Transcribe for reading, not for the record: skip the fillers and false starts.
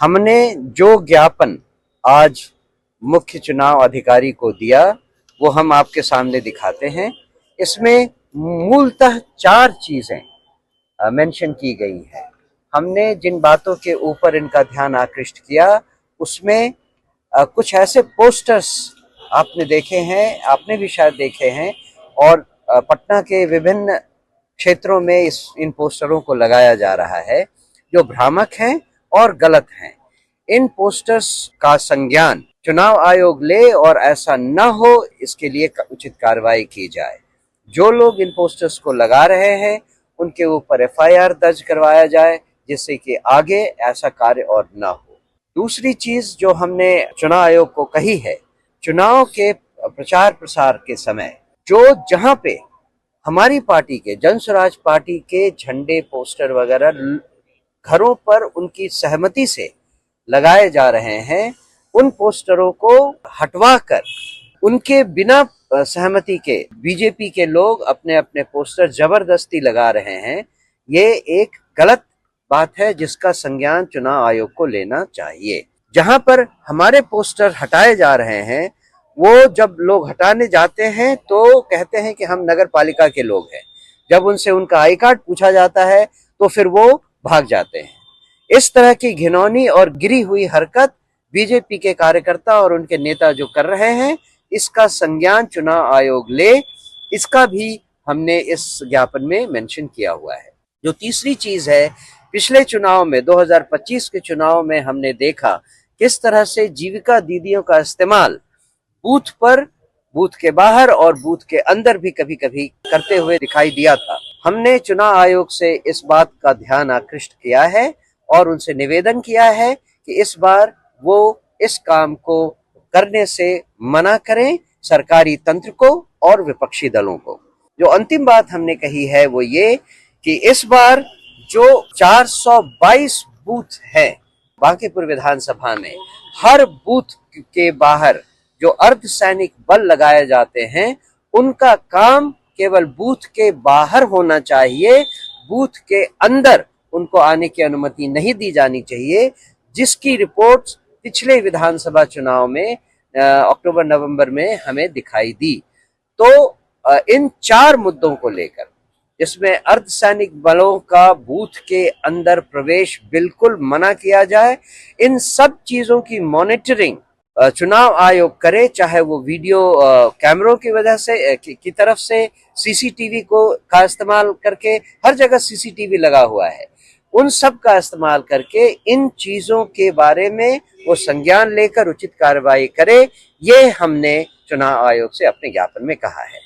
हमने जो ज्ञापन आज मुख्य चुनाव अधिकारी को दिया वो हम आपके सामने दिखाते हैं। इसमें मूलतः 4 चीजें मेंशन की गई है। हमने जिन बातों के ऊपर इनका ध्यान आकृष्ट किया उसमें कुछ ऐसे पोस्टर्स आपने देखे हैं, आपने भी शायद देखे हैं, और पटना के विभिन्न क्षेत्रों में इन पोस्टरों को लगाया जा रहा है जो भ्रामक हैं और गलत हैं। इन पोस्टर्स का संज्ञान चुनाव आयोग ले और ऐसा न हो इसके लिए उचित कार्रवाई की जाए। जो लोग इन पोस्टर्स को लगा रहे हैं उनके ऊपर एफआईआर दर्ज करवाया जाए जिससे कि आगे ऐसा कार्य और न हो। दूसरी चीज जो हमने चुनाव आयोग को कही है, चुनाव के प्रचार प्रसार के समय जो जहां पे हमारी पार्टी के जन स्वराज पार्टी के झंडे पोस्टर वगैरह घरों पर उनकी सहमति से लगाए जा रहे हैं, उन पोस्टरों को हटवाकर उनके बिना सहमति के बीजेपी के लोग अपने अपने पोस्टर जबरदस्ती लगा रहे हैं। ये एक गलत बात है जिसका संज्ञान चुनाव आयोग को लेना चाहिए। जहां पर हमारे पोस्टर हटाए जा रहे हैं, वो जब लोग हटाने जाते हैं तो कहते हैं कि हम नगर पालिका के लोग हैं। जब उनसे उनका आई कार्ड पूछा जाता है तो फिर वो भाग जाते हैं। इस तरह की घिनौनी और गिरी हुई हरकत बीजेपी के कार्यकर्ता और उनके नेता जो कर रहे हैं, इसका संज्ञान चुनाव आयोग ले, इसका भी हमने इस ज्ञापन में मेंशन किया हुआ है। जो तीसरी चीज है, पिछले चुनाव में 2025 के चुनाव में हमने देखा किस तरह से जीविका दीदियों का इस्तेमाल बूथ पर, बूथ के बाहर और बूथ के अंदर भी कभी कभी करते हुए दिखाई दिया था। हमने चुनाव आयोग से इस बात का ध्यान आकृष्ट किया है और उनसे निवेदन किया है कि इस बार वो इस काम को करने से मना करें, सरकारी तंत्र को और विपक्षी दलों को। जो अंतिम बात हमने कही है वो ये कि इस बार जो 422 बूथ है बांकीपुर विधानसभा में, हर बूथ के बाहर जो अर्धसैनिक बल लगाए जाते हैं उनका काम केवल बूथ के बाहर होना चाहिए, बूथ के अंदर उनको आने की अनुमति नहीं दी जानी चाहिए, जिसकी रिपोर्ट्स पिछले विधानसभा चुनाव में अक्टूबर नवंबर में हमें दिखाई दी। तो इन 4 मुद्दों को लेकर, जिसमें अर्धसैनिक बलों का बूथ के अंदर प्रवेश बिल्कुल मना किया जाए, इन सब चीजों की मॉनिटरिंग चुनाव आयोग करे, चाहे वो वीडियो कैमरों की वजह से की तरफ से सीसीटीवी का इस्तेमाल करके, हर जगह सीसीटीवी लगा हुआ है, उन सब का इस्तेमाल करके इन चीजों के बारे में वो संज्ञान लेकर उचित कार्रवाई करे। ये हमने चुनाव आयोग से अपने ज्ञापन में कहा है।